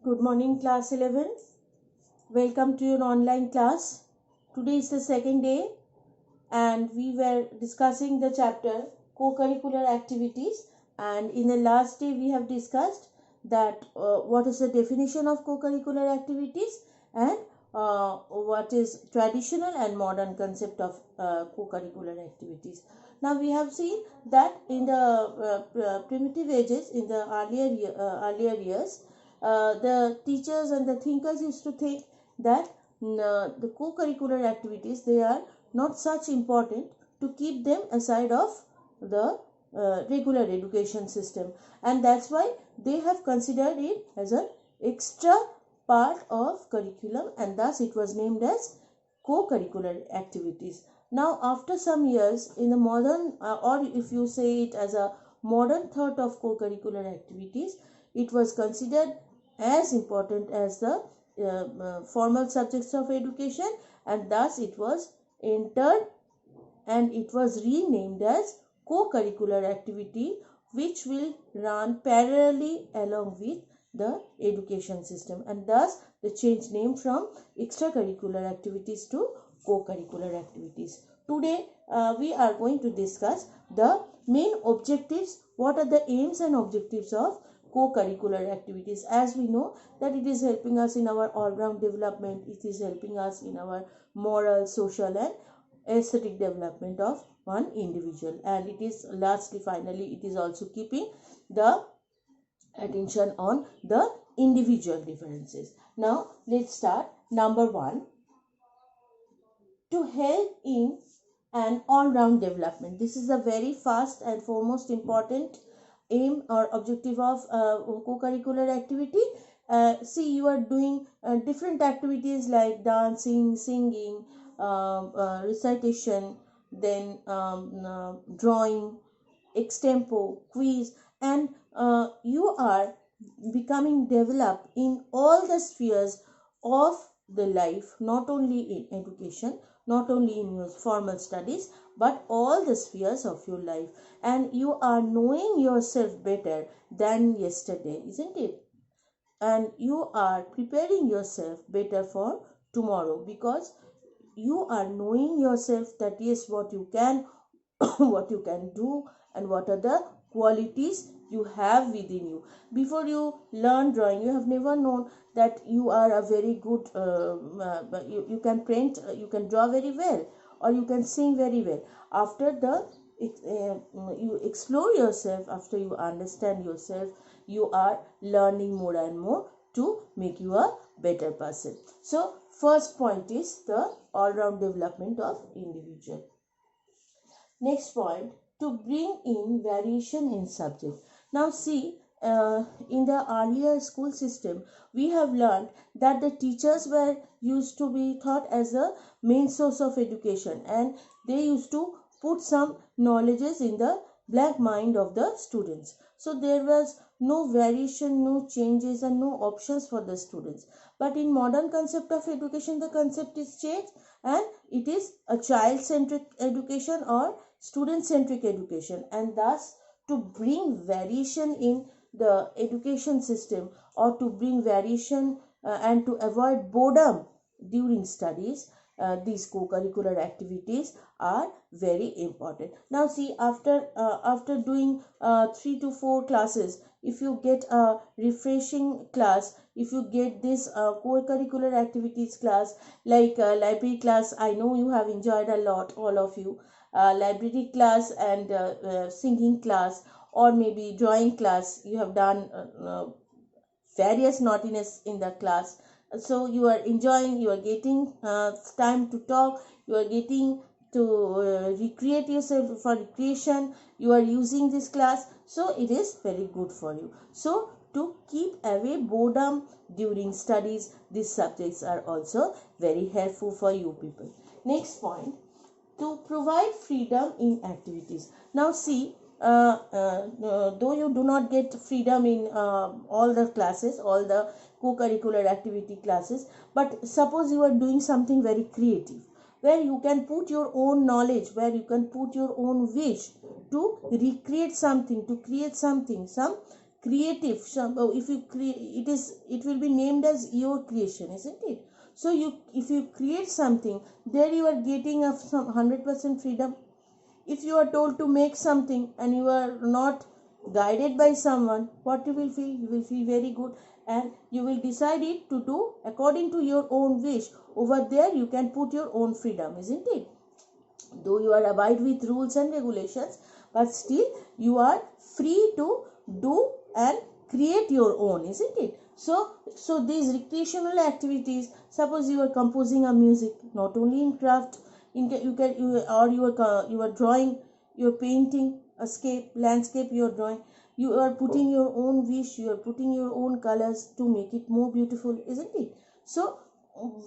Good morning, class 11. Welcome to your online class. Today is the second day and we were discussing the chapter co-curricular activities, and in the last day we have discussed that what is the definition of co-curricular activities and what is traditional and modern concept of co-curricular activities. Now we have seen that in the primitive ages, in the earlier years, the teachers and the thinkers used to think that the co-curricular activities, they are not such important to keep them aside of the regular education system, and that's why they have considered it as an extra part of curriculum, and thus it was named as co-curricular activities. Now after some years in the modern or if you say it as a modern thought of co-curricular activities, it was considered as important as the formal subjects of education, and thus it was entered and it was renamed as co-curricular activity, which will run parallelly along with the education system, and thus the change name from extracurricular activities to co-curricular activities. Today we are going to discuss the main objectives. What are the aims and objectives of co-curricular activities? As we know that it is helping us in our all-round development, it is helping us in our moral, social and aesthetic development of one individual, and it is lastly finally it is also keeping the attention on the individual differences. Now let's start. Number one, to help in an all-round development. This is a very first and foremost important aim or objective of co-curricular activity. See, you are doing different activities like dancing, singing, recitation, then drawing, extempo, quiz, and you are becoming developed in all the spheres of the life, not only in education, not only in your formal studies, but all the spheres of your life, and you are knowing yourself better than yesterday, isn't it? And you are preparing yourself better for tomorrow, because you are knowing yourself that yes, what you can what you can do and what are the qualities you have within you. Before you learn drawing, you have never known that you are a very good you can paint, you can draw very well, or you can sing very well. After the you explore yourself, after you understand yourself, you are learning more and more to make you a better person. So first point is the all-round development of individual. Next point, to bring in variation in subject. Now see, in the earlier school system, we have learned that the teachers were used to be taught as a main source of education, and they used to put some knowledges in the blank mind of the students. So there was no variation, no changes and no options for the students. But in modern concept of education, the concept is changed and it is a child-centric education or student-centric education, and thus to bring variation in the education system, or to bring variation and to avoid boredom during studies, these co-curricular activities are very important. Now see, after doing 3 to 4 classes, if you get a refreshing class, if you get this co-curricular activities class like library class, I know you have enjoyed a lot, all of you. Library class and singing class, or maybe drawing class, you have done various naughtiness in the class, so you are enjoying, you are getting time to talk, you are getting to recreate yourself for recreation, you are using this class, so it is very good for you. So to keep away boredom during studies, these subjects are also very helpful for you people. Next point, to provide freedom in activities. Now see, though you do not get freedom in all the classes, all the co-curricular activity classes, but suppose you are doing something very creative, where you can put your own knowledge, where you can put your own wish to recreate something, to create something, some creative, if you create, it will be named as your creation, isn't it? So if you create something, there you are getting a some 100% freedom. If you are told to make something and you are not guided by someone, what you will feel? You will feel very good, and you will decide it to do according to your own wish. Over there you can put your own freedom, isn't it? Though you are abide with rules and regulations, but still you are free to do and create your own, isn't it? So these recreational activities, suppose you are composing a music, not only in craft, you are drawing, you are painting a scape landscape, you are drawing, you are putting your own wish, you are putting your own colors to make it more beautiful, isn't it? So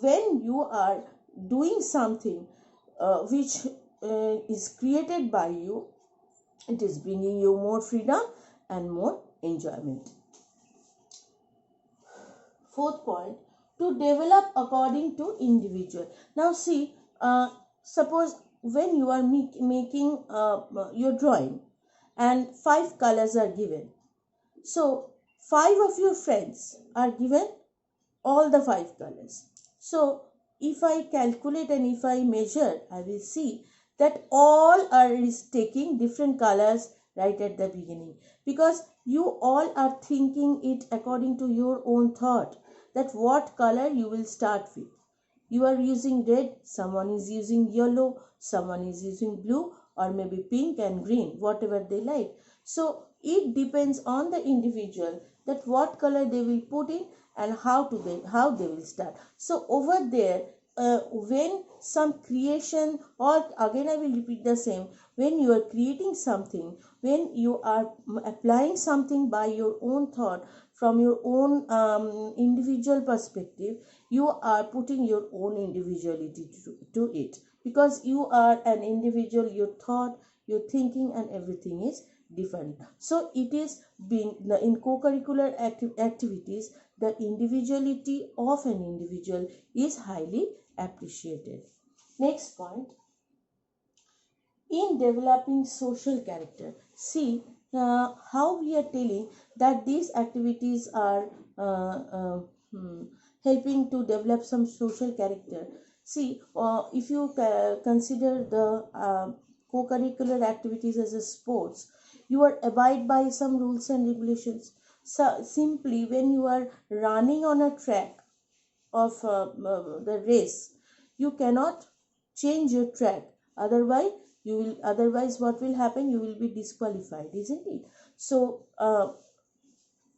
when you are doing something which is created by you, it is bringing you more freedom and more enjoyment. Fourth point, to develop according to individual. Now see, suppose when you are making your drawing and 5 colors are given, so 5 of your friends are given all the 5 colors. So if I calculate and if I measure, I will see that all are is taking different colors right at the beginning, because you all are thinking it according to your own thought, that what color you will start with. You are using red, someone is using yellow, someone is using blue, or maybe pink and green, whatever they like. So it depends on the individual that what color they will put in and how they will start. So over there, when some creation, or again I will repeat the same, when you are creating something, when you are applying something by your own thought, from your own individual perspective, you are putting your own individuality to it, because you are an individual, your thought, your thinking and everything is different. So it is being in co-curricular activities, the individuality of an individual is highly appreciated. Next point, in developing social character. See, how we are telling that these activities are helping to develop some social character. See, if you consider the co-curricular activities as a sports, you are abide by some rules and regulations. So simply when you are running on a track of the race, you cannot change your track, otherwise what will happen, you will be disqualified, isn't it? So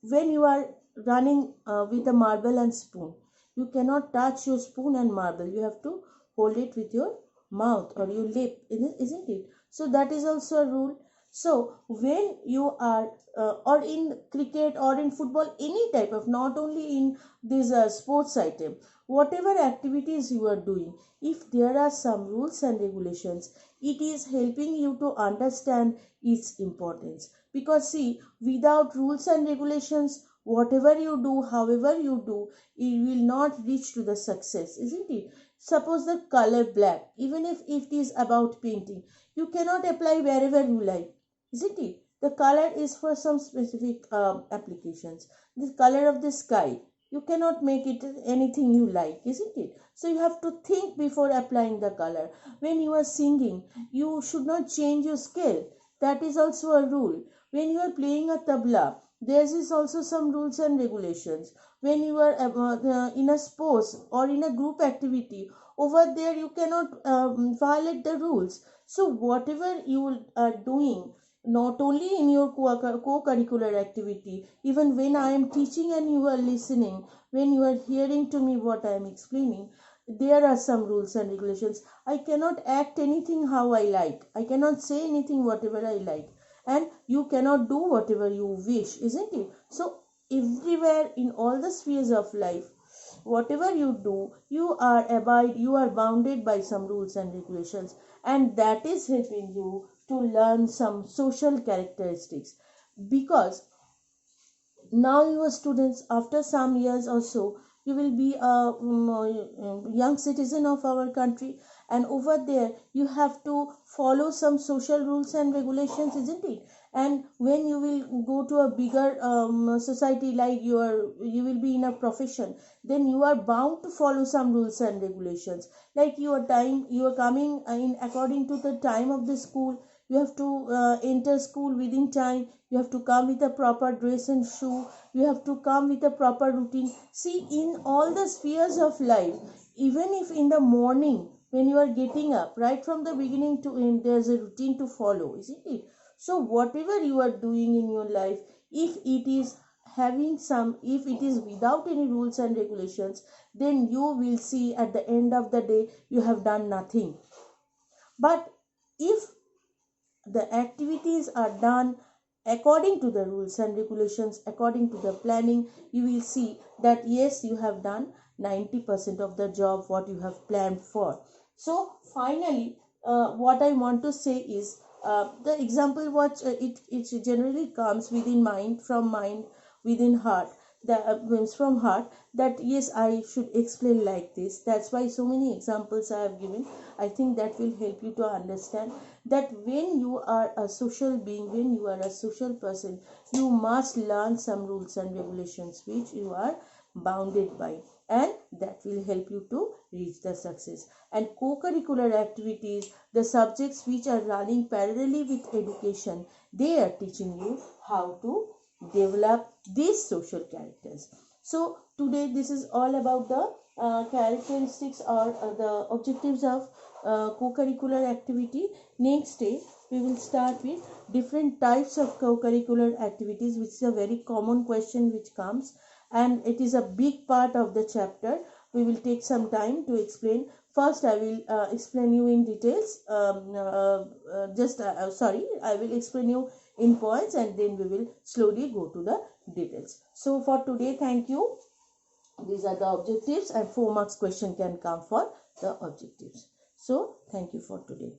when you are running with a marble and spoon, you cannot touch your spoon and marble, you have to hold it with your mouth or your lip, isn't it? So that is also a rule. So when you are or in cricket or in football, any type of, not only in this sports item, whatever activities you are doing, if there are some rules and regulations, it is helping you to understand its importance. Because see, without rules and regulations, whatever you do, however you do, it will not reach to the success, isn't it? Suppose the color black, even if it is about painting, you cannot apply wherever you like, isn't it? The color is for some specific applications. The color of the sky, you cannot make it anything you like, isn't it? So you have to think before applying the color. When you are singing, you should not change your scale, that is also a rule. When you are playing a tabla, there is also some rules and regulations. When you are in a sports or in a group activity, over there you cannot violate the rules. So whatever you are doing, not only in your co-curricular activity, even when I am teaching and you are listening, when you are hearing to me what I am explaining, there are some rules and regulations. I cannot act anything how I like, I cannot say anything whatever I like, and you cannot do whatever you wish, isn't it? So everywhere in all the spheres of life, whatever you do, you are bounded by some rules and regulations, and that is helping you to learn some social characteristics. Because now you are students, after some years or so you will be a young citizen of our country, and over there you have to follow some social rules and regulations, isn't it? And when you will go to a bigger society, like you will be in a profession, then you are bound to follow some rules and regulations. Like your time, you are coming in according to the time of the school. You have to enter school within time. You have to come with a proper dress and shoe. You have to come with a proper routine. See, in all the spheres of life, even if in the morning when you are getting up, right from the beginning to end, there's a routine to follow, isn't it? So whatever you are doing in your life, if it is if it is without any rules and regulations, then you will see at the end of the day you have done nothing. But if the activities are done according to the rules and regulations, according to the planning, you will see that yes, you have done 90% of the job what you have planned for. So finally, what I want to say is, the example what it generally comes within mind, from mind, within heart, that means from heart, that yes, I should explain like this. That's why so many examples I have given. I think that will help you to understand that when you are a social being, when you are a social person, you must learn some rules and regulations which you are bounded by, and that will help you to reach the success. And co-curricular activities, the subjects which are running parallelly with education, they are teaching you how to develop these social characters. So today this is all about the characteristics or the objectives of co-curricular activity. Next day we will start with different types of co-curricular activities, which is a very common question which comes, and it is a big part of the chapter. We will take some time to explain. First I will explain you in details, sorry, I will explain you in points, and then we will slowly go to the details. So for today, thank you. These are the objectives, and 4 marks question can come for the objectives. So thank you for today.